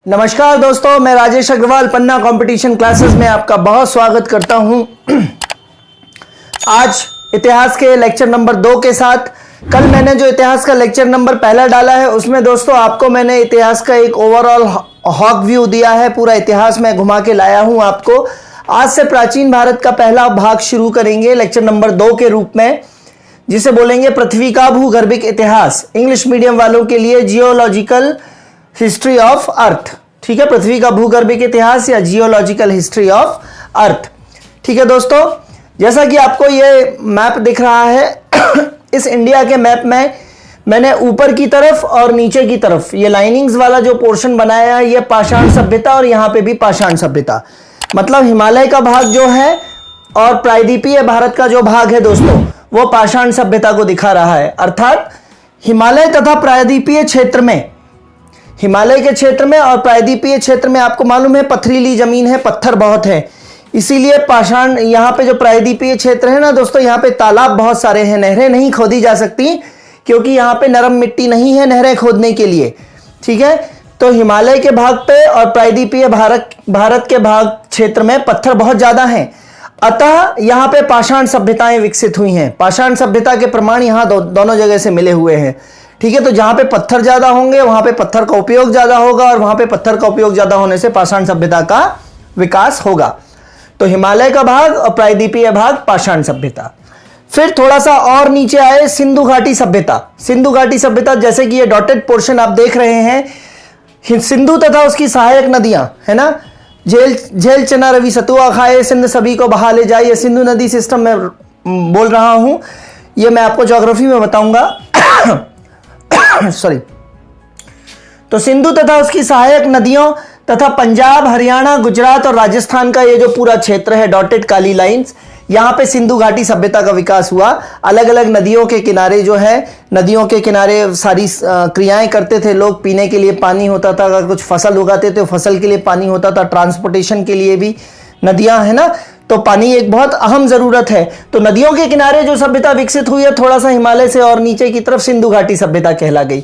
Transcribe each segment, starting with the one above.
नमस्कार दोस्तों, मैं राजेश अग्रवाल पन्ना कंपटीशन क्लासेस में आपका बहुत स्वागत करता हूं। आज इतिहास के लेक्चर नंबर 2 के साथ। कल मैंने जो इतिहास का लेक्चर नंबर पहला डाला है उसमें दोस्तों आपको मैंने इतिहास का एक ओवरऑल हॉक व्यू दिया है। पूरा इतिहास में घुमा के लाया हूं आपको। आज से प्राचीन भारत का पहला भाग शुरू करेंगे लेक्चर नंबर 2 के रूप में, जिसे बोलेंगे पृथ्वी का भूगर्भिक इतिहास। इंग्लिश मीडियम वालों के लिए जियोलॉजिकल हिस्ट्री ऑफ अर्थ। ठीक है, पृथ्वी का भूगर्भिक इतिहास या जियोलॉजिकल हिस्ट्री ऑफ अर्थ। ठीक है दोस्तों, जैसा कि आपको ये मैप दिख रहा है इस इंडिया के मैप में मैंने ऊपर की तरफ और नीचे की तरफ ये लाइनिंग्स वाला जो पोर्शन बनाया है, ये पाषाण सभ्यता और यहां पे भी पाषाण सभ्यता, मतलब हिमालय का भाग जो है और प्रायद्वीपीय भारत का जो भाग है दोस्तों, वो पाषाण सभ्यता को दिखा रहा है। अर्थात हिमालय तथा प्रायद्वीपीय क्षेत्र में, हिमालय के क्षेत्र में और प्रायद्वीपीय क्षेत्र में आपको मालूम है पथरीली जमीन है, पत्थर बहुत है, इसीलिए पाषाण, यहाँ पे जो प्रायद्वीपीय क्षेत्र है ना दोस्तों, यहाँ पे तालाब बहुत सारे हैं, नहरें नहीं खोदी जा सकती क्योंकि यहाँ पे नरम मिट्टी नहीं है नहरें खोदने के लिए। ठीक है, तो हिमालय के भाग पे और प्रायद्वीपीय भारत के भाग क्षेत्र में पत्थर बहुत ज्यादा हैं, अतः यहाँ पे पाषाण सभ्यताएं विकसित हुई हैं। पाषाण सभ्यता के प्रमाण यहाँ दोनों जगह से मिले हुए हैं। ठीक है, तो जहां पे पत्थर ज्यादा होंगे वहां पे पत्थर का उपयोग ज्यादा होगा और वहां पे पत्थर का उपयोग ज्यादा होने से पाषाण सभ्यता का विकास होगा। तो हिमालय का भाग और प्रायद्वीपीय भाग पाषाण सभ्यता। फिर थोड़ा सा और नीचे आए सिंधु घाटी सभ्यता। सिंधु घाटी सभ्यता, जैसे कि ये डॉटेड पोर्शन आप देख रहे हैं, सिंधु तथा उसकी सहायक नदियां है ना, झेल चना रवि सतुआ खाए, सिंध सभी को बहा ले जाए, सिंधु नदी सिस्टम में बोल रहा हूं, ये मैं आपको ज्योग्राफी में बताऊंगा सॉरी। तो सिंधु तथा उसकी सहायक नदियों तथा पंजाब, हरियाणा, गुजरात और राजस्थान का ये जो पूरा क्षेत्र है, डॉटेड काली लाइंस, यहां पे सिंधु घाटी सभ्यता का विकास हुआ। अलग अलग नदियों के किनारे जो है, नदियों के किनारे सारी क्रियाएं करते थे लोग। पीने के लिए पानी होता था, अगर कुछ फसल उगाते थे फसल के लिए पानी होता था, ट्रांसपोर्टेशन के लिए भी नदियां है ना, तो पानी एक बहुत अहम जरूरत है। तो नदियों के किनारे जो सभ्यता विकसित हुई है, थोड़ा सा हिमालय से और नीचे की तरफ सिंधु घाटी सभ्यता कहला गई।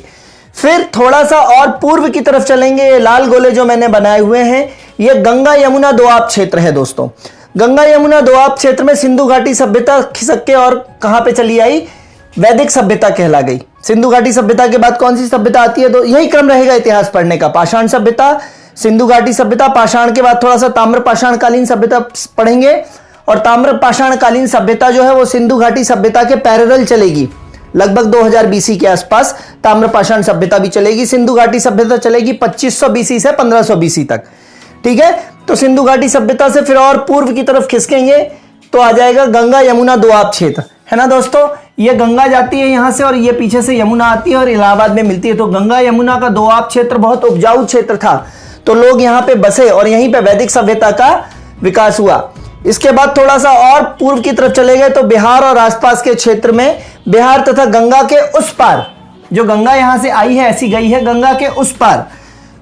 फिर थोड़ा सा और पूर्व की तरफ चलेंगे, ये लाल गोले जो मैंने बनाए हुए हैं, ये गंगा यमुना दोआब क्षेत्र है दोस्तों। गंगा यमुना दोआब क्षेत्र में सिंधु घाटी सभ्यता खिसक के और कहां पे चली आई, वैदिक सभ्यता कहला गई। सिंधु घाटी सभ्यता के बाद कौन सी सभ्यता आती है, तो यही क्रम रहेगा इतिहास पढ़ने का। पाषाण सभ्यता, सिंधु घाटी सभ्यता, पाषाण के बाद थोड़ा सा ताम्र पाषाण कालीन सभ्यता पढ़ेंगे, और ताम्र पाषाण कालीन सभ्यता जो है वो सिंधु घाटी सभ्यता के पैरेलल चलेगी। लगभग 2000 बीसी के आसपास ताम्र पाषाण सभ्यता भी चलेगी। सिंधु घाटी सभ्यता चलेगी 2500 बीसी से 1500 बीसी तक। ठीक है, तो सिंधु घाटी सभ्यता से फिर और पूर्व की तरफ खिसकेंगे तो आ जाएगा गंगा यमुना दोआब क्षेत्र, है ना दोस्तों। ये गंगा जाती है यहां से और ये पीछे से यमुना आती है और इलाहाबाद में मिलती है। तो गंगा यमुना का दोआब क्षेत्र बहुत उपजाऊ क्षेत्र था, तो लोग यहां पे बसे और यहीं पे वैदिक सभ्यता का विकास हुआ। इसके बाद थोड़ा सा और पूर्व की तरफ चले गए तो बिहार और आसपास के क्षेत्र में, बिहार तथा गंगा के उस पार, जो गंगा यहां से आई है ऐसी गई है, गंगा के उस पार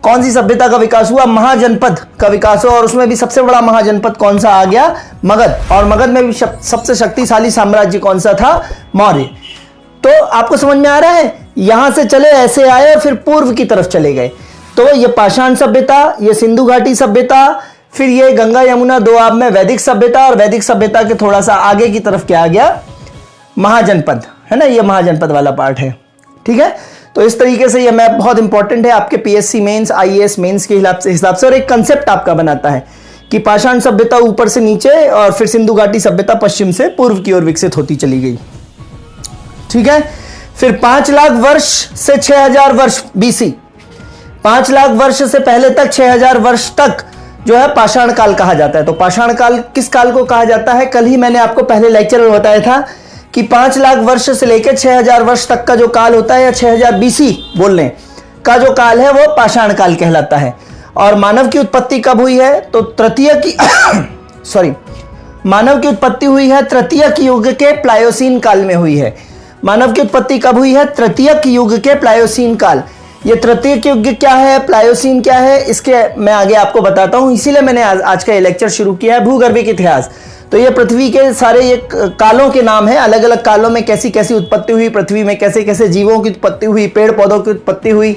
कौन सी सभ्यता का विकास हुआ, महाजनपद का विकास हुआ। और उसमें भी सबसे बड़ा महाजनपद कौन सा आ गया, मगध। और मगध में भी सबसे शक्तिशाली साम्राज्य कौन सा था, मौर्य। तो आपको समझ में आ रहा है, यहां से चले ऐसे आए फिर पूर्व की तरफ चले गए। तो ये पाषाण सभ्यता, ये सिंधु घाटी सभ्यता, फिर ये गंगा यमुना दोआब में वैदिक सभ्यता, और वैदिक सभ्यता के थोड़ा सा आगे की तरफ क्या आ गया, महाजनपद, है ना, ये महाजनपद वाला पार्ट है। ठीक है, तो इस तरीके से ये मैप बहुत इंपॉर्टेंट है आपके पीएससी मेंस, आईएएस मेंस के हिसाब से, और एक कंसेप्ट आपका बनाता है कि पाषाण सभ्यता ऊपर से नीचे और फिर सिंधु घाटी सभ्यता पश्चिम से पूर्व की ओर विकसित होती चली गई। ठीक है, फिर 5 लाख वर्ष से 6000 वर्ष बीसी, 5 लाख वर्ष से पहले तक 6000 वर्ष तक जो है पाषाण काल कहा जाता है। तो पाषाण काल किस काल को कहा जाता है, कल ही मैंने आपको पहले लेक्चर में बताया था कि 5 लाख वर्ष से लेकर 6000 वर्ष तक का जो काल होता है, या 6000 बीसी बोलने का जो काल है, वो पाषाण काल कहलाता है। और मानव की उत्पत्ति कब हुई है, तो तृतीय की मानव की उत्पत्ति हुई है तृतीयक युग के प्लायोसीन काल में हुई है। मानव की उत्पत्ति कब हुई है, तृतीयक युग के प्लायोसीन काल। ये तृतीयक युग क्या है, प्लायोसीन क्या है, इसके मैं आगे आपको बताता हूं। इसीलिए मैंने आज का ये लेक्चर शुरू किया है, भूगर्भिक इतिहास। तो ये पृथ्वी के सारे ये कालों के नाम है, अलग अलग कालों में कैसी कैसी उत्पत्ति हुई, पृथ्वी में कैसे कैसे जीवों की उत्पत्ति हुई, पेड़ पौधों की उत्पत्ति हुई,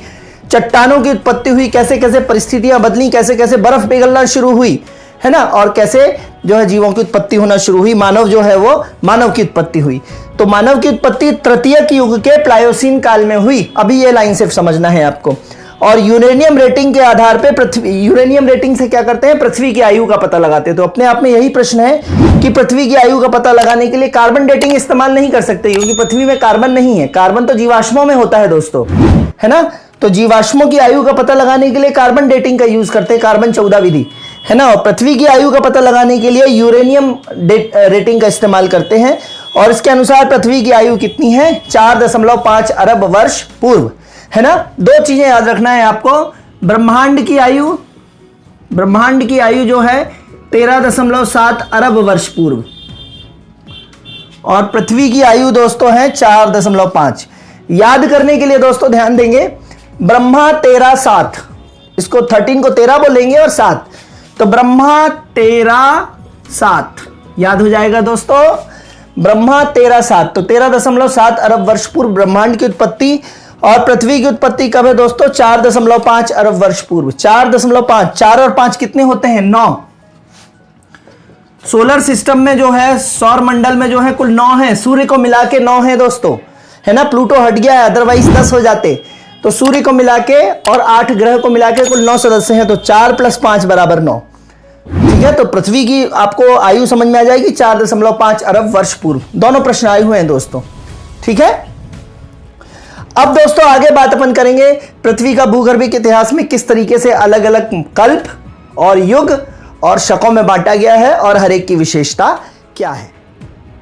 चट्टानों की उत्पत्ति हुई, कैसे कैसे परिस्थितियां बदली, कैसे कैसे बर्फ पिघलना शुरू हुई, है ना, और कैसे जो है जीवों की उत्पत्ति होना शुरू हुई, मानव जो है वो मानव की उत्पत्ति हुई। तो मानव की उत्पत्ति तृतीयक युग के प्लायोसीन काल में हुई। अभी ये लाइन सिर्फ समझना है आपको। और यूरेनियम रेटिंग के आधार पे पृथ्वी, यूरेनियम रेटिंग से क्या करते हैं, पृथ्वी की आयु का पता लगाते हैं। तो अपने आप में यही प्रश्न है कि पृथ्वी की आयु का पता लगाने के लिए कार्बन डेटिंग इस्तेमाल नहीं कर सकते, क्योंकि पृथ्वी में कार्बन नहीं है। कार्बन तो जीवाश्मों में होता है दोस्तों, है ना। तो जीवाश्मों की आयु का पता लगाने के लिए कार्बन डेटिंग का यूज करते हैं, कार्बन 14 विधि, है ना। और पृथ्वी की आयु का पता लगाने के लिए यूरेनियम रेटिंग का इस्तेमाल करते हैं। और इसके अनुसार पृथ्वी की आयु कितनी है, 4.5 अरब वर्ष पूर्व, है ना। दो चीजें याद रखना है आपको, ब्रह्मांड की आयु जो है 13.7 अरब वर्ष पूर्व, और पृथ्वी की आयु दोस्तों है 4.5। याद करने के लिए दोस्तों ध्यान देंगे, ब्रह्मा 13 7, इसको 13 को 13 बोलेंगे और 7, तो ब्रह्मा 13 7 याद हो जाएगा दोस्तों। ब्रह्मा 13 7, तो 13.7 अरब वर्ष पूर्व ब्रह्मांड की उत्पत्ति। और पृथ्वी की उत्पत्ति कब है दोस्तों, 4.5 अरब वर्ष पूर्व। 4.5, 4 और 5 कितने होते हैं, 9। सोलर सिस्टम में जो है, सौर मंडल में जो है कुल 9 है, सूर्य को मिला के 9 है दोस्तों, है ना। प्लूटो हट गया है, अदरवाइज 10 हो जाते। तो सूर्य को मिला के और 8 ग्रह को मिला के कुल 9 सदस्य हैं, तो 4 + 5 = 9, ठीक है। तो पृथ्वी की आपको आयु समझ में आ जाएगी, 4.5 अरब वर्ष पूर्व। दोनों प्रश्न आए हुए हैं दोस्तों, ठीक है। अब दोस्तों आगे बात अपन करेंगे पृथ्वी का भूगर्भिक इतिहास में किस तरीके से अलग अलग कल्प और युग और शकों में बांटा गया है और हर एक की विशेषता क्या है।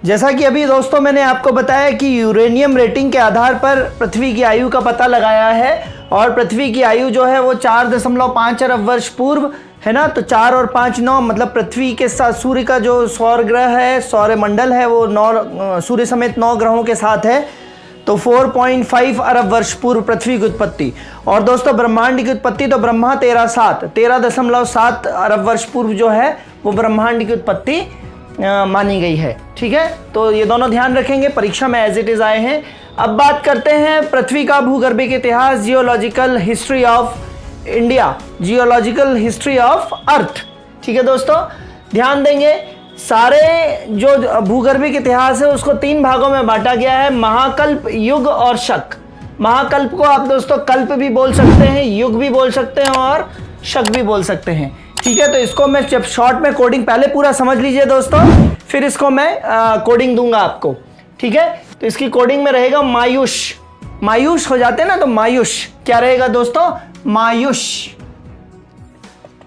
जैसा कि अभी दोस्तों मैंने आपको बताया कि यूरेनियम रेटिंग के आधार पर पृथ्वी की आयु का पता लगाया है, और पृथ्वी की आयु जो है वो 4.5 अरब वर्ष पूर्व, है ना। तो 4 और 5 9, मतलब पृथ्वी के साथ सूर्य का जो सौर ग्रह है, सौर मंडल है, वो 9 सूर्य समेत 9 ग्रहों के साथ है। तो 4.5 अरब वर्ष पूर्व पृथ्वी की उत्पत्ति। और दोस्तों ब्रह्मांड की उत्पत्ति तो ब्रह्मा 13.7 अरब वर्ष पूर्व जो है वो ब्रह्मांड की उत्पत्ति मानी गई है, ठीक है। तो ये दोनों ध्यान रखेंगे, परीक्षा में एज इट इज आए हैं। अब बात करते हैं पृथ्वी का भूगर्भिक इतिहास, geological history of India, geological history of earth, ठीक है दोस्तों। ध्यान देंगे, सारे जो भूगर्भिक इतिहास है उसको 3 भागों में बांटा गया है, महाकल्प, युग और शक। महाकल्प को आप दोस्तों कल्प भी बोल सकते हैं, युग भी बोल सकते हैं और शक भी बोल सकते हैं, ठीक है। तो इसको मैं जब शॉर्ट में कोडिंग, पहले पूरा समझ लीजिए दोस्तों, फिर इसको मैं कोडिंग दूंगा आपको, ठीक है। तो इसकी कोडिंग में रहेगा मायुष, मायुष हो जाते हैं ना, तो मायुष क्या रहेगा दोस्तों, मायुष।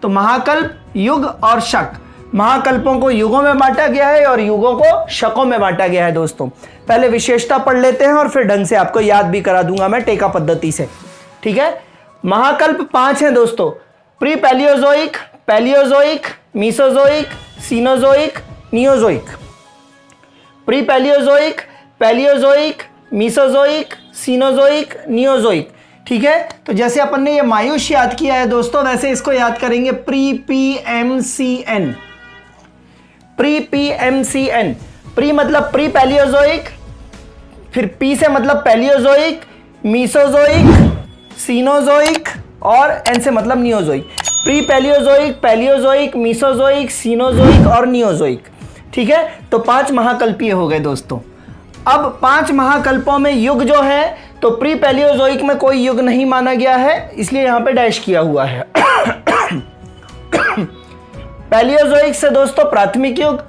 तो महाकल्प, युग और शक। महाकल्पों को युगों में बांटा गया है और युगों को शकों में बांटा गया है दोस्तों। पहले विशेषता पढ़ लेते हैं और फिर ढंग से आपको याद भी करा दूंगा मैं टेका पद्धति से, ठीक है। महाकल्प 5 हैं दोस्तों, pre Palaeozoic, Palaeozoic, Mesozoic, Cenozoic, Neozoic. Pre Palaeozoic, Palaeozoic, Mesozoic, Cenozoic, Neozoic, ठीक है। तो जैसे अपन ने ये मायुष याद किया है दोस्तों, वैसे इसको याद करेंगे pre PMCN, pre PMCN। Pre मतलब प्री पैलियोजोइक, फिर पी से मतलब पैलियोजोइक, मीसोजोइक, सीनोजोइक और एन से मतलब Neozoic. Pre Palaeozoic, Palaeozoic, Mesozoic, Cenozoic और नियोजोइक, ठीक है। तो 5 महाकल्पीय हो गए दोस्तों। अब 5 महाकल्पों में युग जो है, तो प्री पैलियोजोइक में कोई युग नहीं माना गया है, इसलिए यहां पे डैश किया हुआ है। पैलियोजोइक से दोस्तों प्राथमिक युग,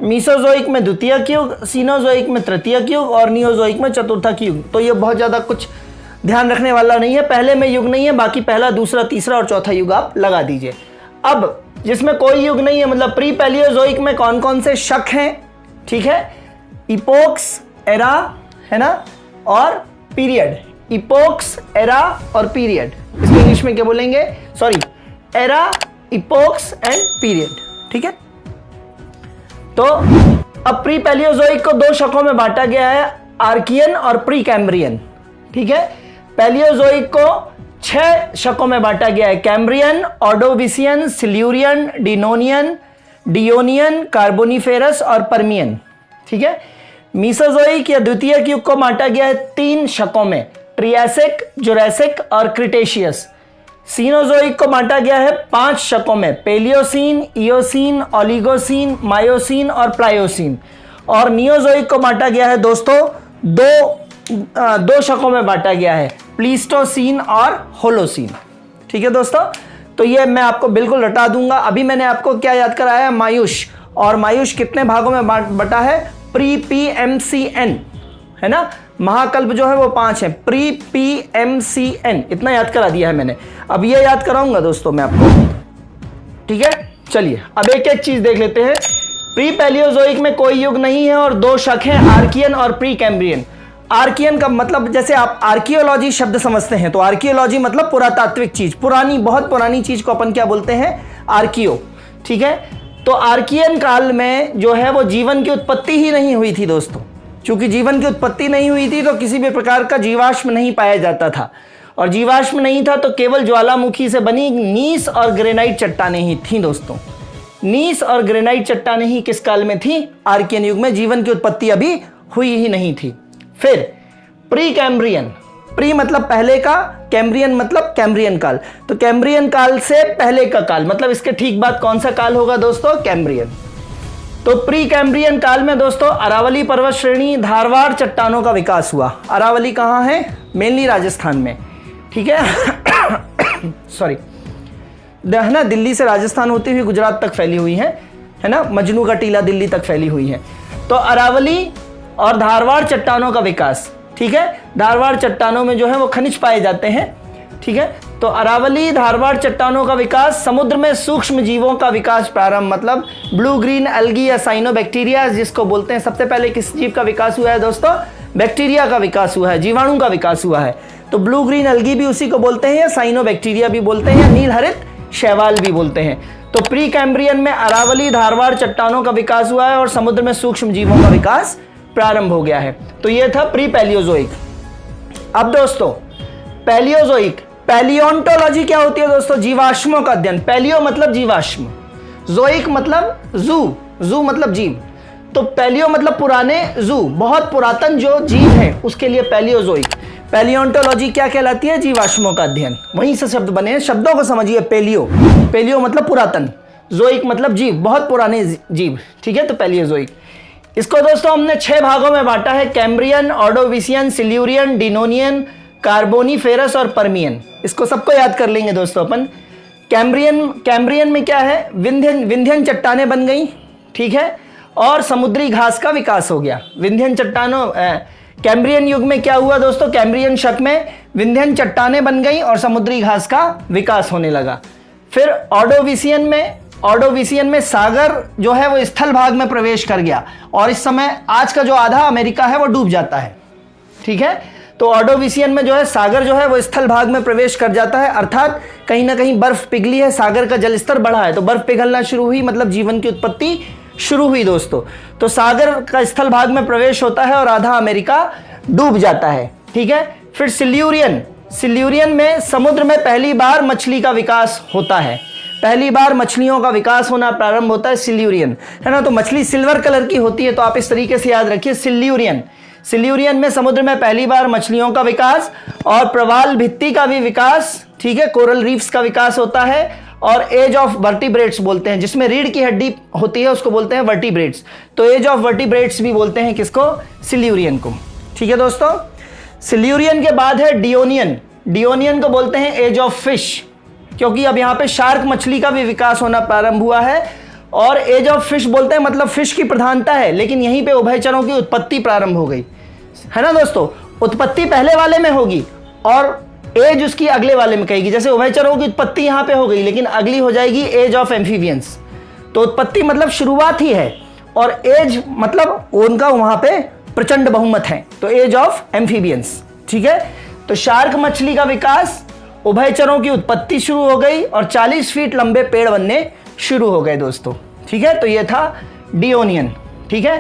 मीसोजोइक में द्वितीयक युग, सीनोजोइक में तृतीयक युग और नियोजोइक में चतुर्थक युग। तो ये बहुत ज्यादा कुछ ध्यान रखने वाला नहीं है, पहले में युग नहीं है, बाकी पहला, दूसरा, तीसरा और चौथा युग आप लगा दीजिए। अब जिसमें कोई युग नहीं है, मतलब प्री पैलियोजोइक में कौन कौन से शक हैं, ठीक है। इपोक्स, एरा, है ना, और पीरियड। इपोक्स, एरा और पीरियड, इसको इंग्लिश में क्या बोलेंगे, सॉरी, एरा, इपोक्स एंड पीरियड, ठीक है। तो अब प्री पैलियोजोइक को 2 शकों में बांटा गया है, आर्कियन और प्री कैम्ब्रियन, ठीक है। पैलियोजोइक को 6 शकों में बांटा गया है, कैम्ब्रियन, ऑर्डोविसियन, सिल्यूरियन, डिनोनियन, डियोनियन, कार्बोनिफेरस और पर्मियन, ठीक है। मीसोजोइक या द्वितीयक युग को बांटा गया है 3 शकों में, ट्रियासिक, जुरासिक और क्रिटेशियस। सीनोजोइक को बांटा गया है 5 शकों में, पेलियोसीन, इयोसीन, ओलिगोसीन, मायोसीन और प्लायोसीन। और नियोजोइक को बांटा गया है दोस्तों दो शकों में बांटा गया है, प्लीस्टोसीन और होलोसीन। ठीक है दोस्तों, तो ये मैं आपको बिल्कुल रटा दूंगा। अभी मैंने आपको क्या याद कराया है, मायुष, और मायुष कितने भागों में बटा है, प्री-PMCN, है ना। महाकल्प जो है वो 5 है, प्री-PMCN, इतना याद करा दिया है मैंने। अब ये याद कराऊंगा दोस्तों मैं आपको, ठीक है। चलिए अब एक एक चीज देख लेते हैं। प्री पैलियोजोइक में कोई युग नहीं है और 2 शक हैं, आर्कियन और प्री कैम्ब्रियन। आर्कियन का मतलब, जैसे आप आर्कियोलॉजी शब्द समझते हैं, तो आर्कियोलॉजी मतलब पुरातात्विक चीज, पुरानी, बहुत पुरानी चीज को अपन क्या बोलते हैं, आर्कियो। ठीक है, तो आर्कियन काल में जो है वो जीवन की उत्पत्ति ही नहीं हुई थी दोस्तों। चूंकि जीवन की उत्पत्ति नहीं हुई थी तो किसी भी प्रकार का जीवाश्म नहीं पाया जाता था, और जीवाश्म नहीं था तो केवल ज्वालामुखी से बनी नीस और ग्रेनाइट चट्टानें ही थी दोस्तों। नीस और ग्रेनाइट चट्टानें ही किस काल में थी, आर्कियन युग में। जीवन की उत्पत्ति अभी हुई ही नहीं थी। फिर प्री कैम्ब्रियन, प्री मतलब पहले का, कैम्ब्रियन मतलब कैम्ब्रियन काल। तो कैम्ब्रियन काल से पहले का काल, मतलब इसके ठीक बाद कौन सा काल होगा दोस्तों, कैम्ब्रियन। तो प्री कैम्ब्रियन काल में दोस्तों अरावली पर्वत श्रेणी, धारवाड़ चट्टानों का विकास हुआ। अरावली कहाँ है, मेनली राजस्थान में। ठीक है सॉरी, है ना, दिल्ली से राजस्थान होती हुई गुजरात तक फैली हुई है ना, मजनू का टीला दिल्ली तक फैली हुई है। तो अरावली और धारवाड़ चट्टानों का विकास, ठीक है। धारवाड़ चट्टानों में जो है वो खनिज पाए जाते हैं, ठीक है। तो अरावली धारवाड़ चट्टानों का विकास, समुद्र में सूक्ष्म जीवों का विकास प्रारंभ, मतलब ब्लू ग्रीन एल्गी या साइनोबैक्टीरिया जिसको बोलते हैं। सबसे पहले किस जीव का विकास हुआ है दोस्तों, बैक्टीरिया का विकास हुआ है, जीवाणु का विकास हुआ है। तो ब्लू ग्रीन एल्गी भी उसी को बोलते हैं, या साइनोबैक्टीरिया भी बोलते हैं, या नील हरित शैवाल भी बोलते हैं। तो प्री कैम्ब्रियन में अरावली धारवाड़ चट्टानों का विकास हुआ है और समुद्र में सूक्ष्म जीवों का विकास प्रारंभ हो गया है। तो यह था प्री पैलियोजोइक। अब दोस्तों पैलियोजोइक, पैलियोंटोलॉजी क्या होती है दोस्तों, जीवाश्मों का अध्ययन। पैलियो मतलब जीवाश्म, जोइक मतलब जू मतलब जीव। तो पैलियो मतलब पुराने, जू बहुत पुरातन जो जीव है उसके लिए पैलियोजोइक। पैलियोंटोलॉजी क्या कहलाती है, जीवाश्मों का अध्ययन। वहीं से शब्द बने हैं, शब्दों को समझिए। पेलियो, पेलियो मतलब पुरातन, जोइक मतलब जीव, बहुत पुराने जीव। ठीक है, तो पैलियोजोइक। इसको दोस्तों हमने 6 भागों में बांटा है, कैम्ब्रियन, ऑर्डोविसियन, सिल्यूरियन, डिनोनियन, कार्बोनीफेरस और पर्मियन। इसको सबको याद कर लेंगे दोस्तों अपन। कैम्ब्रियन में क्या है, विंध्यन चट्टानें बन गई, ठीक है, और समुद्री घास का विकास हो गया। विंध्यन चट्टानों, कैम्ब्रियन युग में क्या हुआ दोस्तों, कैम्ब्रियन शक में विंध्यन चट्टानें बन गई और समुद्री घास का विकास होने लगा। फिर ऑर्डोविसियन में सागर जो है वो स्थल भाग में प्रवेश कर गया, और इस समय आज का जो आधा अमेरिका है वो डूब जाता है। ठीक है, तो ऑर्डोविसियन में जो है सागर जो है वो स्थल भाग में प्रवेश कर जाता है, अर्थात कहीं ना कहीं बर्फ पिघली है, सागर का जल स्तर बढ़ा है, तो बर्फ पिघलना शुरू हुई, मतलब जीवन की उत्पत्ति शुरू हुई दोस्तों। तो सागर का स्थल भाग में प्रवेश होता है और आधा अमेरिका डूब जाता है। ठीक है, फिर सिल्यूरियन में समुद्र में पहली बार मछली का विकास होता है, पहली बार मछलियों का विकास होना प्रारंभ होता है, सिल्यूरियन, है ना। तो मछली सिल्वर कलर की होती है, तो आप इस तरीके से याद रखिए, सिल्यूरियन में समुद्र में पहली बार मछलियों का विकास और प्रवाल भित्ति का भी विकास, ठीक है, कोरल रीफ्स का विकास होता है। और एज ऑफ वर्टिब्रेट्स बोलते हैं, जिसमें रीढ़ की हड्डी होती है उसको बोलते हैं वर्टिब्रेट्स। तो एज ऑफ वर्टिब्रेट्स भी बोलते हैं किसको, सिल्यूरियन को। ठीक है दोस्तों, सिल्यूरियन के बाद है डियोनियन को बोलते हैं एज ऑफ फिश, क्योंकि अब यहाँ पे शार्क मछली का भी विकास होना प्रारंभ हुआ है। और एज ऑफ फिश बोलते हैं मतलब फिश की प्रधानता है, लेकिन यहीं पे उभयचरों की उत्पत्ति प्रारंभ हो गई, है ना दोस्तों। उत्पत्ति पहले वाले में होगी और एज उसकी अगले वाले में कहेगी। जैसे उभयचरों की उत्पत्ति यहाँ पे हो गई, लेकिन अगली हो जाएगी एज ऑफ एम्फीबियंस। तो उत्पत्ति मतलब शुरुआत ही है, और एज मतलब उनका वहां पे प्रचंड बहुमत है, तो एज ऑफ एम्फीबियंस। ठीक है, तो शार्क मछली का विकास, उभयचरों की उत्पत्ति शुरू हो गई और 40 फीट लंबे पेड़ बनने शुरू हो गए दोस्तों। ठीक है, तो ये था डियोनियन। ठीक है,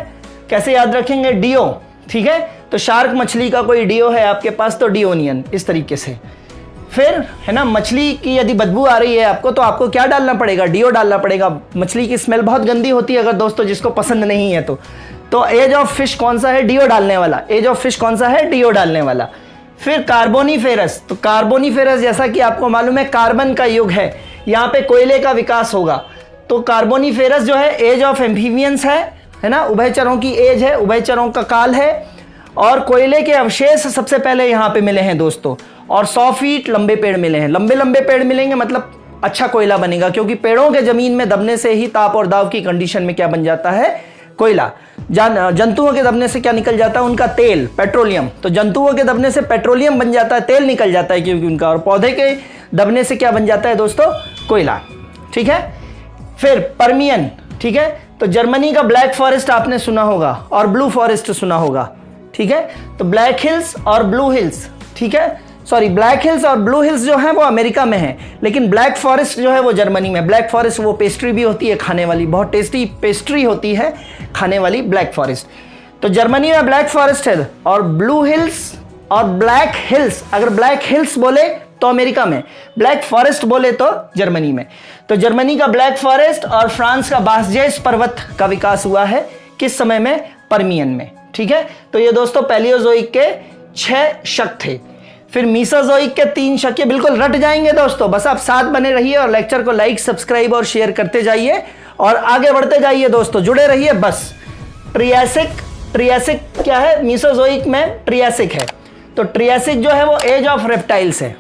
कैसे याद रखेंगे, डियो। ठीक है, तो शार्क मछली का कोई डियो है आपके पास तो डियोनियन, इस तरीके से। फिर है ना, मछली की यदि बदबू आ रही है आपको तो आपको क्या डालना पड़ेगा, डियो डालना पड़ेगा। मछली की स्मेल बहुत गंदी होती है अगर दोस्तों जिसको पसंद नहीं है तो एज ऑफ फिश कौन सा है, डियो डालने वाला। एज ऑफ फिश कौन सा है, डियो डालने वाला। फिर कार्बोनिफेरस, तो कार्बोनिफेरस जैसा कि आपको मालूम है कार्बन का युग है, यहाँ पे कोयले का विकास होगा। तो कार्बोनिफेरस जो है एज ऑफ एम्फीबियंस है ना, उभयचरों की एज है, उभयचरों का काल है। और कोयले के अवशेष सबसे पहले यहाँ पे मिले हैं दोस्तों, और 100 फीट लंबे पेड़ मिले हैं। लंबे लंबे पेड़ मिलेंगे मतलब अच्छा कोयला बनेगा, क्योंकि पेड़ों के जमीन में दबने से ही ताप और दाब की कंडीशन में क्या बन जाता है, कोयला। जंतुओं के दबने से क्या निकल जाता है, उनका तेल, पेट्रोलियम। तो जंतुओं के दबने से पेट्रोलियम बन जाता है, तेल निकल जाता है क्योंकि उनका, और पौधे के दबने से क्या बन जाता है दोस्तों, कोयला। ठीक है। फिर पर्मियन, ठीक है। तो जर्मनी का ब्लैक फॉरेस्ट आपने सुना होगा और ब्लू फॉरेस्ट सुना होगा, ठीक है। तो ब्लैक हिल्स और ब्लू हिल्स, ठीक है, सॉरी ब्लैक हिल्स और ब्लू हिल्स जो है वो अमेरिका में है, लेकिन ब्लैक फॉरेस्ट जो है वो जर्मनी में। ब्लैक फॉरेस्ट वो पेस्ट्री भी होती है खाने वाली, बहुत टेस्टी पेस्ट्री होती है खाने वाली ब्लैक फॉरेस्ट। तो जर्मनी में ब्लैक फॉरेस्ट है, और ब्लू हिल्स और ब्लैक हिल्स, अगर ब्लैक हिल्स बोले तो अमेरिका में, ब्लैक फॉरेस्ट बोले तो जर्मनी में। तो जर्मनी का ब्लैक फॉरेस्ट और फ्रांस का बासजेस पर्वत का विकास हुआ है किस समय में, पर्मियन में। ठीक है। तो ये दोस्तों पैलियोजोइक के 6 शक थे। फिर मीसोजोइक के 3 शक, ये बिल्कुल रट जाएंगे दोस्तों, बस आप साथ बने रहिए और लेक्चर को लाइक, सब्सक्राइब और शेयर करते जाइए और आगे बढ़ते जाइए दोस्तों, जुड़े रहिए बस। ट्रियासिक क्या है, मीसोजोइक में ट्रियासिक है। तो ट्रियासिक जो है वो एज ऑफ रेप्टाइल्स है,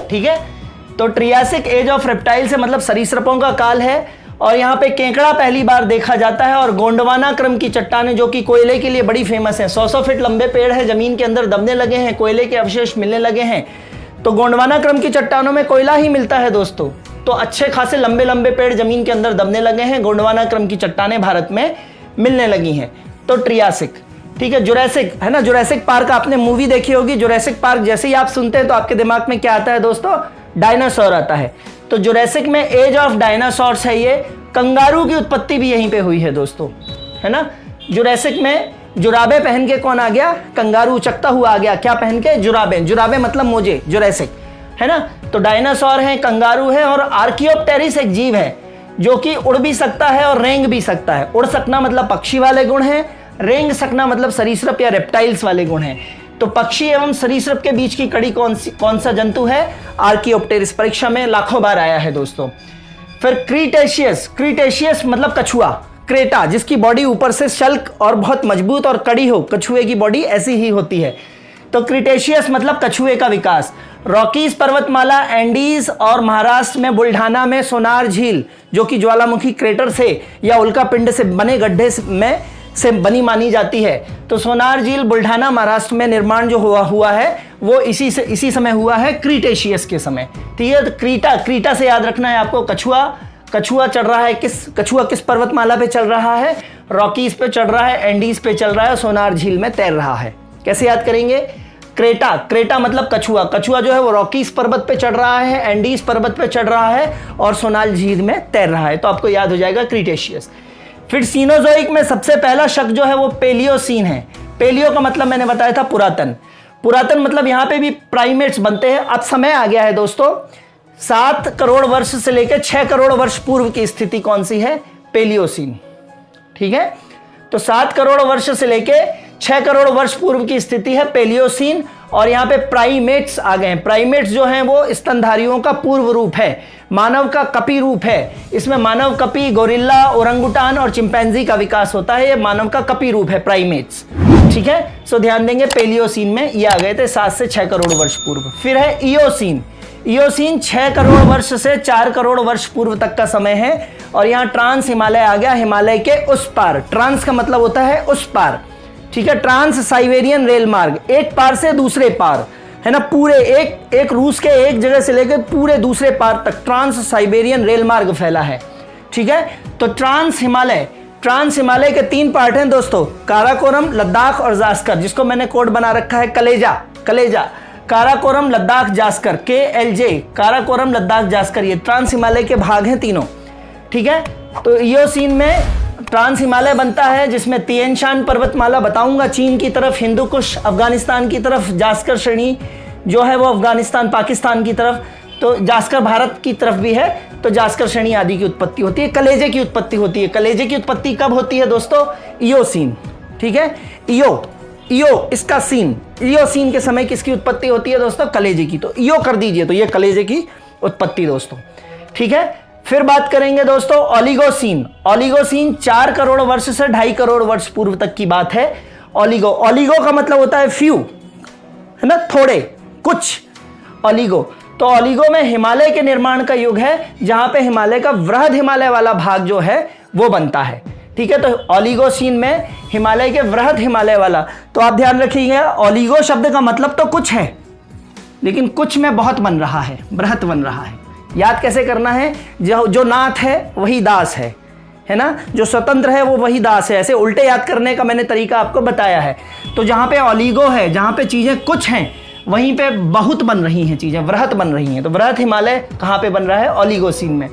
ठीक है। तो ट्रियासिक एज ऑफ रेप्टाइल्स है, मतलब सरीसृपों का काल है। और यहाँ पे केकड़ा पहली बार देखा जाता है, और गोंडवाना क्रम की चट्टानें जो कि कोयले के लिए बड़ी फेमस है। 100 फीट लंबे पेड़ है, जमीन के अंदर दबने लगे हैं, कोयले के अवशेष मिलने लगे हैं। तो गोंडवाना क्रम की चट्टानों में कोयला ही मिलता है दोस्तों। तो अच्छे खासे लंबे लंबे पेड़ जमीन के अंदर दबने लगे हैं, गोंडवाना क्रम की चट्टानें भारत में मिलने लगी हैं। तो ट्रियासिक, ठीक है। जुरैसिक है ना, जुरैसिक पार्क आपने मूवी देखी होगी। जुरैसिक पार्क जैसे ही आप सुनते हैं तो आपके दिमाग में क्या आता है दोस्तों, डायनासोर आता है। तो जुरैसिक में एज ऑफ डायनासोर्स है ये। कंगारू की उत्पत्ति भी यहीं पे हुई है दोस्तों, है ना। जुरैसिक में जुराबे पहन के कौन आ गया, कंगारू उचकता हुआ आ गया, क्या पहन के, जुराबे। जुराबे मतलब मोजे, जुरैसिक, है ना। तो डायनासोर है, कंगारू है, और आर्कियोप्टेरिस एक जीव है जो कि उड़ भी सकता है और रेंग भी सकता है। उड़ सकना मतलब पक्षी वाले गुण है, रेंग सकना मतलब सरीसृप या रेप्टाइल्स वाले गुण हैं। तो पक्षी एवं सरीसृप के बीच की कड़ी कौन सा जंतु है, आर्कियोप्टेरिस। परीक्षा में लाखों बार आया है दोस्तों। फिर क्रीटेशियस मतलब कछुआ। क्रेटा, जिसकी बॉडी ऊपर से शल्क और बहुत मजबूत और कड़ी हो, कछुए की बॉडी ऐसी ही होती है। तो क्रीटेशियस मतलब कछुए का विकास। रॉकीज पर्वतमाला, एंडीज और महाराष्ट्र में बुल्ढाना में सोनार झील, जो कि ज्वालामुखी क्रेटर से या उल्का पिंड से बने गड्ढे में से बनी मानी जाती है। तो सोनार झील बुल्ढाना महाराष्ट्र में निर्माण जो हुआ है वो इसी समय हुआ है, क्रीटेशियस के समय। ठीक है। तो क्रीटा से याद रखना है आपको। कछुआ चढ़ रहा है, कछुआ किस पर्वतमाला पे चल रहा है, रॉकीज पे चढ़ रहा है, एंडीज पे चल रहा है, सोनार झील में तैर रहा है। कैसे याद करेंगे, क्रेटा मतलब कछुआ जो है वो रॉकीज पर्वत पे चढ़ रहा है, एंडीज पर्वत पे चढ़ रहा है और सोनार झील में तैर रहा है। तो आपको याद हो जाएगा क्रीटेशियस। फिर सीनोजोइक में सबसे पहला शक जो है वो पेलियोसीन है। पेलियो का मतलब मैंने बताया था पुरातन मतलब यहाँ पे भी प्राइमेट्स बनते हैं। अब समय आ गया है दोस्तों, 7 करोड़ वर्ष से लेकर 6 करोड़ वर्ष पूर्व की स्थिति कौन सी है, पेलियोसीन। ठीक है। तो 7 करोड़ वर्ष से लेकर 6 करोड़ वर्ष पूर्व की स्थिति है पेलियोसीन। और यहाँ पे प्राइमेट्स आ गए हैं। प्राइमेट्स जो हैं वो स्तनधारियों का पूर्व रूप है, मानव का कपी रूप है। इसमें मानव कपी, गोरिल्ला, ओरंगुटान और चिंपैंजी का विकास होता है। ये मानव का कपी रूप है, प्राइमेट्स। ठीक है। सो ध्यान देंगे, पेलियोसीन में ये आ गए थे 7 से 6 करोड़ वर्ष पूर्व। फिर है इयोसीन 6 करोड़ वर्ष से 4 करोड़ वर्ष पूर्व तक का समय है। और यहाँ ट्रांस हिमालय आ गया, हिमालय के उस पार। ट्रांस का मतलब होता है उस पार, ठीक है। ट्रांस साइबेरियन रेल मार्ग, एक पार से दूसरे पार, है ना। पूरे एक रूस के एक जगह से लेकर पूरे दूसरे पार तक ट्रांस साइबेरियन रेल मार्ग फैला है, ठीक है। तो ट्रांस हिमालय के 3 पार्ट हैं दोस्तों, काराकोरम, लद्दाख और जास्कर, जिसको मैंने कोड बना रखा है कलेजा। काराकोरम, लद्दाख, जास्कर, KLJ, काराकोरम, लद्दाख, जास्कर, ये ट्रांस हिमालय के भाग हैं तीनों, ठीक है। तो इयोसीन में ट्रांस हिमालय बनता है, जिसमें तिएन शान पर्वतमाला बताऊंगा चीन की तरफ, हिंदू कुश अफगानिस्तान की तरफ, जास्कर श्रेणी जो है वो अफगानिस्तान पाकिस्तान की तरफ, तो जास्कर भारत की तरफ भी है। तो जास्कर श्रेणी आदि की उत्पत्ति होती है। कलेजे की उत्पत्ति होती है। कलेजे की उत्पत्ति कब होती है दोस्तों, इयोसीन, ठीक है। ईओ, इसका सीन, ईओसीन के समय किसकी उत्पत्ति होती है दोस्तों? कलेजे की। तो ईओ कर दीजिए, तो ये कलेजे की उत्पत्ति दोस्तों, ठीक है। फिर बात करेंगे दोस्तों ओलिगोसीन। ओलिगोसीन 4 करोड़ वर्ष से 2.5 करोड़ वर्ष पूर्व तक की बात है। ओलिगो, ओलिगो का मतलब होता है फ्यू, है ना, थोड़े, कुछ, ओलिगो। तो ओलिगो में हिमालय के निर्माण का युग है, जहां पे हिमालय का वृहद हिमालय वाला भाग जो है वो बनता है, ठीक है। तो ओलिगोसीन में हिमालय के वृहद हिमालय वाला, तो आप ध्यान रखिएगा ओलिगो शब्द का मतलब तो कुछ है, लेकिन कुछ में बहुत बन रहा है, बृहत बन रहा है। याद कैसे करना है? जो नाथ है वही दास है ना, जो स्वतंत्र है वो वही दास है। ऐसे उल्टे याद करने का मैंने तरीका आपको बताया है। तो जहां पे ओलिगो है, जहां पे चीजें कुछ हैं, वहीं पे बहुत बन रही हैं चीजें, वृहत बन रही हैं। तो वृहत हिमालय कहां पे बन रहा है? ओलिगोसीन में,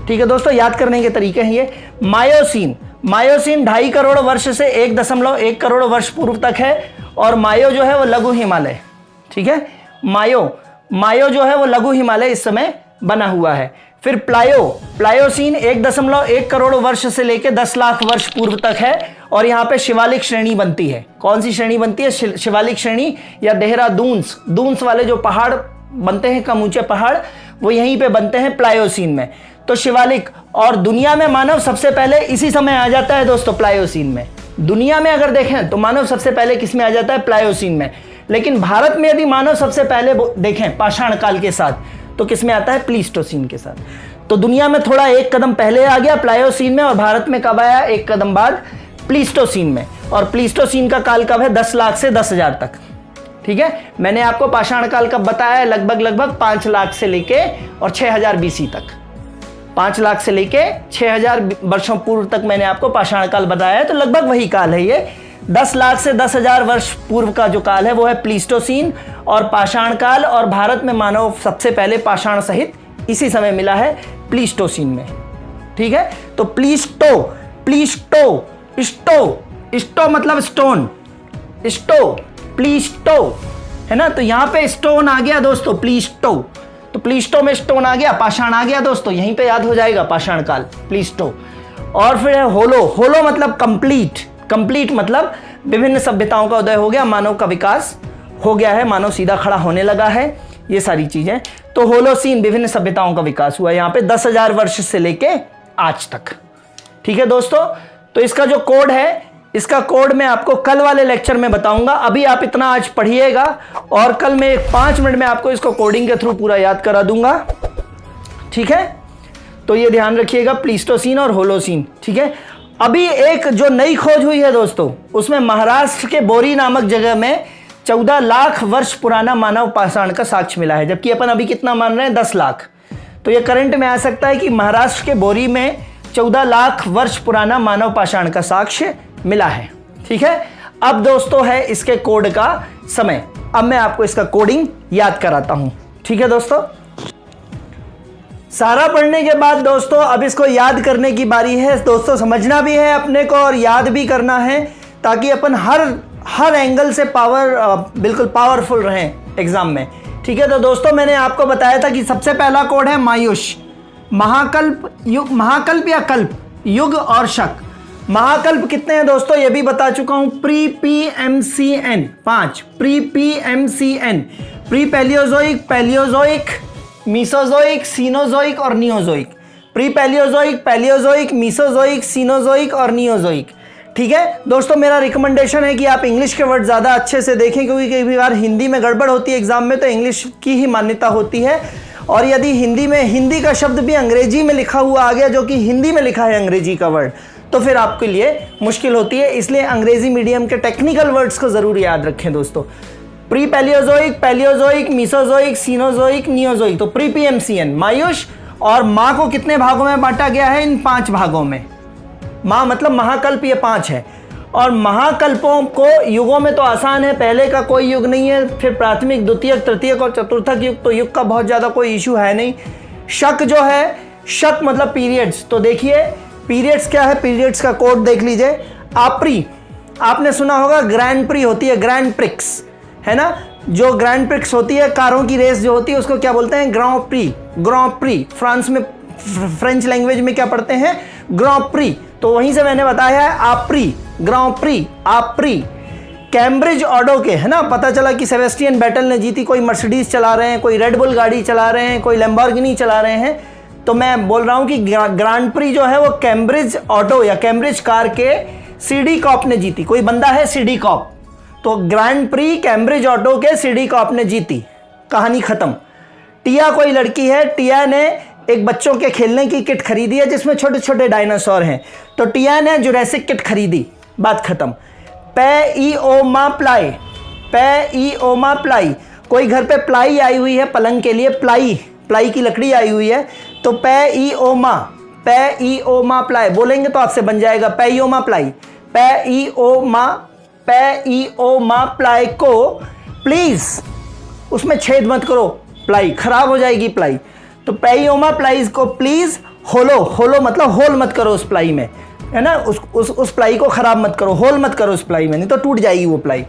ठीक है दोस्तों। याद करने के तरीके हैं ये। मायोसीन, मायोसीन 2.5 करोड़ वर्ष से 1.1 करोड़ वर्ष पूर्व तक है, और मायो जो है वो लघु हिमालय, ठीक है। मायो जो है वो लघु हिमालय इस समय बना हुआ है। फिर प्लायोसीन 1.1 करोड़ वर्ष से लेकर 10 लाख वर्ष पूर्व तक है, और यहाँ पे शिवालिक श्रेणी बनती है। कौन सी श्रेणी बनती है? शिवालिक श्रेणी, या दून्स वाले जो पहाड़ बनते हैं, कम ऊंचे पहाड़, वो यहीं पे बनते हैं प्लायोसीन में। तो शिवालिक, और दुनिया में मानव सबसे पहले इसी समय आ जाता है दोस्तों, प्लायोसीन में। दुनिया में अगर देखें तो मानव सबसे पहले किस में आ जाता है? प्लायोसीन में। लेकिन भारत में यदि मानव सबसे पहले देखें पाषाण काल के साथ, तो किस में आता है? प्लीस्टोसीन के साथ। तो दुनिया में थोड़ा एक कदम पहले आ गया प्लायोसीन में, और भारत में कब आया? एक कदम बाद, प्लीस्टोसीन में। और प्लीस्टोसीन का काल कब है? 10 लाख से 10,000 तक, ठीक है। मैंने आपको पाषाण काल कब बताया है? लगभग 5 लाख से लेके और 6000 BC तक। 5 लाख से लेके 6000 वर्षों पूर्व तक मैंने आपको पाषाण काल बताया है। तो लगभग वही काल है ये। 10 लाख से 10,000 वर्ष पूर्व का जो काल है वो है प्लीस्टोसीन और पाषाण काल। और भारत में मानव सबसे पहले पाषाण सहित इसी समय मिला है, प्लीस्टोसीन में, ठीक है। तो स्टो मतलब स्टोन, प्लीस्टो, है ना। तो यहां पे स्टोन आ गया दोस्तों, प्लीस्टो। तो प्लीस्टो में स्टोन आ गया, पाषाण आ गया दोस्तों, यहीं पे याद हो जाएगा पाषाण काल, प्लीस्टो। और फिर है होलो मतलब कंप्लीट मतलब विभिन्न सभ्यताओं का उदय हो गया, मानव का विकास हो गया है, मानव सीधा खड़ा होने लगा है, ये सारी चीजें। तो होलोसीन विभिन्न सभ्यताओं का विकास हुआ यहाँ पे 10,000 वर्ष से लेके आज तक, ठीक है दोस्तों। तो इसका जो कोड है, इसका कोड मैं आपको कल वाले लेक्चर में बताऊंगा। अभी आप इतना आज पढ़िएगा, और कल मैं 5 मिनट में आपको इसको कोडिंग के थ्रू पूरा याद करा दूंगा, ठीक है। तो ये ध्यान रखिएगा, प्लीस्टोसीन और होलोसीन, ठीक है। अभी एक जो नई खोज हुई है दोस्तों, उसमें महाराष्ट्र के बोरी नामक जगह में 14 लाख वर्ष पुराना मानव पाषाण का साक्ष्य मिला है, जबकि अपन अभी कितना मान रहे हैं? 10 लाख। तो ये करंट में आ सकता है कि महाराष्ट्र के बोरी में 14 लाख वर्ष पुराना मानव पाषाण का साक्ष्य मिला है, ठीक है। अब दोस्तों है इसके कोड का समय। अब मैं आपको इसका कोडिंग याद कराता हूं, ठीक है दोस्तों। सारा पढ़ने के बाद दोस्तों अब इसको याद करने की बारी है दोस्तों। समझना भी है अपने को और याद भी करना है, ताकि अपन हर एंगल से बिल्कुल पावरफुल रहें एग्जाम में, ठीक है। तो दोस्तों मैंने आपको बताया था कि सबसे पहला कोड है मायुष, महाकल्प या कल्प, युग और शक। महाकल्प कितने हैं दोस्तों? ये भी बता चुका हूं, प्री-PMCN 5, प्री-PMCN, प्री पैलियोजोइक, मीसोजोइक, सीनोजोइक और Neozoic. Pre Palaeozoic, Mesozoic, Cenozoic और नियोजोइक, ठीक है दोस्तों। मेरा रिकमेंडेशन है कि आप इंग्लिश के वर्ड ज़्यादा अच्छे से देखें, क्योंकि कई बार हिंदी में गड़बड़ होती है एग्जाम में, तो इंग्लिश की ही मान्यता होती है। और यदि हिंदी का शब्द भी अंग्रेजी में लिखा हुआ आ गया, जो कि हिंदी में लिखा है अंग्रेजी का वर्ड, तो फिर आपके लिए मुश्किल होती है। इसलिए अंग्रेजी मीडियम के टेक्निकल वर्ड्स को जरूर याद रखें दोस्तों। Pre Palaeozoic, Mesozoic, Cenozoic, Neozoic. तो प्री-PMCN मायुष, और माँ को कितने भागों में बांटा गया है? इन 5 भागों में। माँ मतलब महाकल्प, ये 5 है। और महाकल्पों को युगों में तो आसान है, पहले का कोई युग नहीं है, फिर प्राथमिक, द्वितीयक, तृतीयक और चतुर्थक युग, तो युग का बहुत ज़्यादा कोई इशू है नहीं। शक जो है, शक मतलब पीरियड्स। तो देखिए पीरियड्स क्या है, पीरियड्स का कोड देख लीजिए। आपरी, आपने सुना होगा ग्रैंड प्री होती है, ग्रैंड प्रिक्स, है ना। जो ग्रैंड प्रिक्स होती है, कारों की रेस जो होती है, उसको क्या बोलते हैं? ग्रां प्री। फ्रांस में, फ्रेंच लैंग्वेज में क्या पढ़ते हैं? ग्रां प्री। तो वहीं से मैंने बताया है आपरी, ग्रां प्री, आपरी। कैम्ब्रिज ऑटो के, है ना, पता चला कि सेबेस्टियन बैटल ने जीती, कोई मर्सिडीज चला रहे हैं, कोई रेड बुल गाड़ी चला रहे हैं, कोई लैम्बोर्गिनी चला रहे हैं, तो मैं बोल रहा हूं कि ग्रांड प्री जो है वो कैम्ब्रिज ऑटो या कैम्ब्रिज कार के सीडी कॉप ने जीती। कोई बंदा है सीडी कॉप, तो ग्रैंड प्री कैम्ब्रिज ऑटो के सीडी कॉप ने जीती, कहानी खत्म। टिया कोई लड़की है, टिया ने एक बच्चों के खेलने की किट खरीदी है जिसमें छोटे छोटे डायनासोर हैं, तो टिया ने जुरासिक किट खरीदी, बात खत्म। पे ई ओ मा प्लाई, पे ई ओ मा प्लाई, कोई घर पे प्लाई आई हुई है पलंग के लिए, प्लाई की लकड़ी आई हुई है, तो पे ई ओ मा प्लाई बोलेंगे तो आपसे बन जाएगा पे ई ओ मा प्लाई। पे ई ओ मा प्लाई को प्लीज उसमें छेद मत करो, प्लाई खराब हो जाएगी प्लाई, तो पे ई ओ मा प्लाई को प्लीज होलो मतलब होल मत करो उस प्लाई में, है ना, उस प्लाई को खराब मत करो, होल मत करो उस प्लाई में, नहीं तो टूट जाएगी वो प्लाई,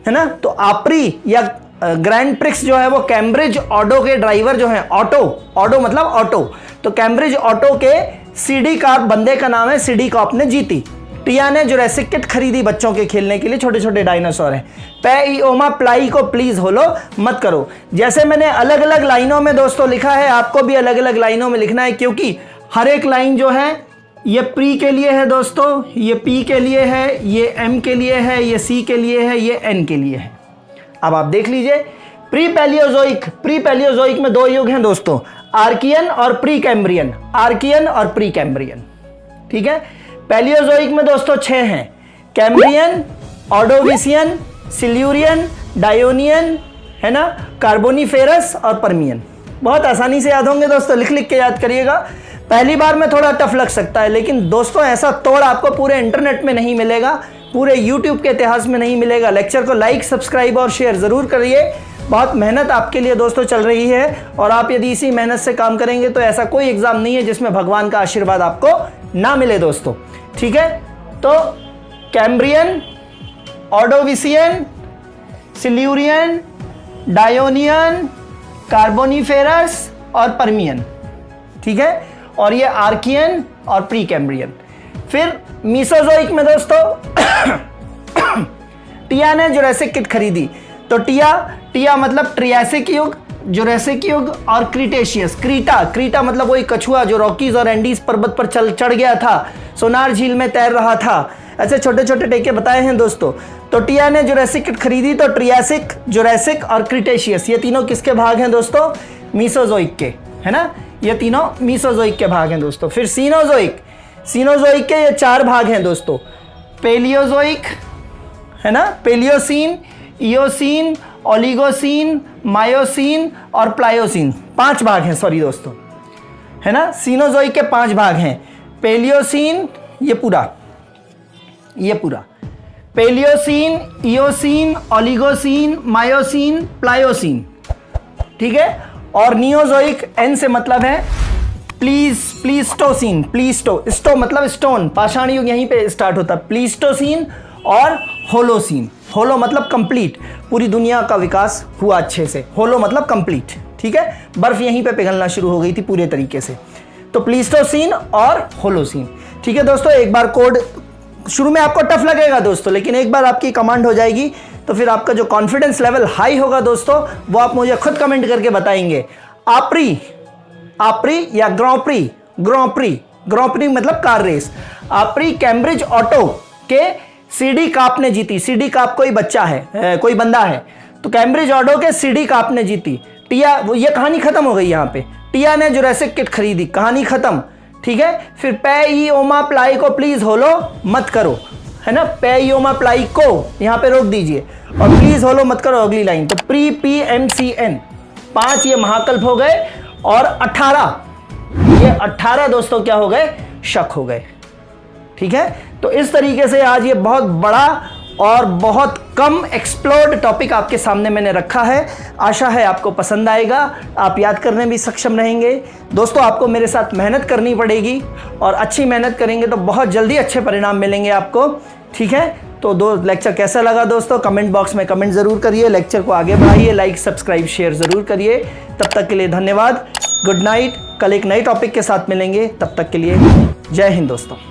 है ना। तो आपरी या ग्रैंड प्रिक्स जो है वो कैम्ब्रिज ऑटो के ड्राइवर जो हैं, ऑटो मतलब ऑटो, तो कैम्ब्रिज ऑटो के सीडी कॉप बंदे का नाम है, सीडी कॉप ने जीती। टिया ने जुरासिक किट खरीदी बच्चों के खेलने के लिए, छोटे छोटे डायनासोर हैं। पे ई ओ मा प्लाई को प्लीज होलो मत करो। जैसे मैंने अलग अलग लाइनों में दोस्तों लिखा है, आपको भी अलग अलग लाइनों में लिखना है, क्योंकि हर एक लाइन जो है ये प्री के लिए है दोस्तों, ये पी के लिए है, ये एम के लिए है, ये सी के लिए है, ये एन के लिए है। अब आप देख लीजिए, प्री पैलियोजोइक में दो युग हैं दोस्तों, आर्कियन और प्री कैम्ब्रियन, ठीक है। पैलियोजोइक में दोस्तों 6 हैं, कैम्ब्रियन, ऑर्डोविसियन, सिल्यूरियन, डायोनियन, है ना, कार्बोनिफेरस और पर्मियन। बहुत आसानी से याद होंगे दोस्तों, लिख लिख के याद करिएगा। पहली बार में थोड़ा टफ लग सकता है, लेकिन दोस्तों ऐसा तोड़ आपको पूरे इंटरनेट में नहीं मिलेगा, पूरे यूट्यूब के इतिहास में नहीं मिलेगा। लेक्चर को लाइक, सब्सक्राइब और शेयर ज़रूर करिए। बहुत मेहनत आपके लिए दोस्तों चल रही है, और आप यदि इसी मेहनत से काम करेंगे तो ऐसा कोई एग्ज़ाम नहीं है जिसमें भगवान का आशीर्वाद आपको ना मिले दोस्तों, ठीक है। तो कैम्ब्रियन, ऑर्डोविसियन, सिल्यूरियन, डायोनियन, कार्बोनिफेरस और पर्मियन, ठीक है, और ये आर्कियन और प्री कैम्ब्रियन। फिर मीसोजोइक में दोस्तों टिया ने जुरासिक किट खरीदी, तो टिया मतलब ट्रियासिक युग, जुरासिक युग और क्रीटेशियस। क्रीटा मतलब वही कछुआ जो रॉकीज और एंडीज पर्वत पर चढ़ गया था, सोनार झील में तैर रहा था, ऐसे छोटे छोटे टेके बताए हैं दोस्तों। तो टिया ने जुरासिक किट खरीदी, तो ट्रियासिक, जुरासिक और क्रीटेशियस ये तीनों किसके भाग हैं दोस्तों? मीसोजोइक के, है ना, ये तीनों मीसोजोइक के भाग हैं दोस्तों। फिर सीनोजोइक के ये 4 भाग हैं दोस्तों, पेलियोजोइक, है ना, पेलियोसीन, इयोसीन, ओलिगोसीन, मायोसीन और प्लायोसीन, 5 भाग हैं, सॉरी दोस्तों, है ना। सीनोजोइक के 5 भाग हैं, पेलियोसीन ये पूरा, Palaeocene, Eocene, Oligocene, Miocene, Pliocene, ठीक है। और नियोजोइक, एन से मतलब है प्लीस्टोसीन, स्टो मतलब स्टोन, पाषाण युग यहीं पे स्टार्ट होता है, प्लीस्टोसीन और होलोसीन। होलो मतलब कंप्लीट, पूरी दुनिया का विकास हुआ अच्छे से, होलो मतलब कंप्लीट, ठीक है, बर्फ यहीं पे पिघलना शुरू हो गई थी पूरे तरीके से। तो प्लीस्टोसीन और होलोसीन, ठीक है दोस्तों। एक बार कोड शुरू में आपको टफ लगेगा दोस्तों, लेकिन एक बार आपकी कमांड हो जाएगी तो फिर आपका जो कॉन्फिडेंस लेवल हाई होगा दोस्तों, वो आप मुझे खुद कमेंट करके बताएंगे। आपरी या ग्रॉ प्री मतलब कार रेस। आपरी कैम्ब्रिज ऑटो के सीडी कॉप ने जीती। सीडी कॉप कोई बच्चा है, कोई बंदा है, तो कैम्ब्रिज ऑटो के सीडी कॉप ने जीती। टिया, वो ये कहानी खत्म हो गई यहाँ पे। टिया ने जुरासिक किट खरीदी, कहानी खत्म, ठीक है। फिर पे ई ओ मा प्लाई को प्लीज होलो मत करो, है ना, पे ई ओ मा प्लाई को यहाँ पे रोक दीजिए और प्लीज होलो मत करो अगली लाइन। तो pre P M C N 5 ये महाकल्प हो गए, और 18 दोस्तों क्या हो गए? शक हो गए, ठीक है। तो इस तरीके से आज ये बहुत बड़ा और बहुत कम एक्सप्लोर्ड टॉपिक आपके सामने मैंने रखा है। आशा है आपको पसंद आएगा, आप याद करने भी सक्षम रहेंगे। दोस्तों आपको मेरे साथ मेहनत करनी पड़ेगी, और अच्छी मेहनत करेंगे तो बहुत जल्दी अच्छे परिणाम मिलेंगे आपको, ठीक है। तो लेक्चर कैसा लगा दोस्तों, कमेंट बॉक्स में कमेंट ज़रूर करिए, लेक्चर को आगे बढ़ाइए, लाइक सब्सक्राइब शेयर ज़रूर करिए। तब तक के लिए धन्यवाद, गुड नाइट। कल एक नए टॉपिक के साथ मिलेंगे, तब तक के लिए जय हिंद दोस्तों।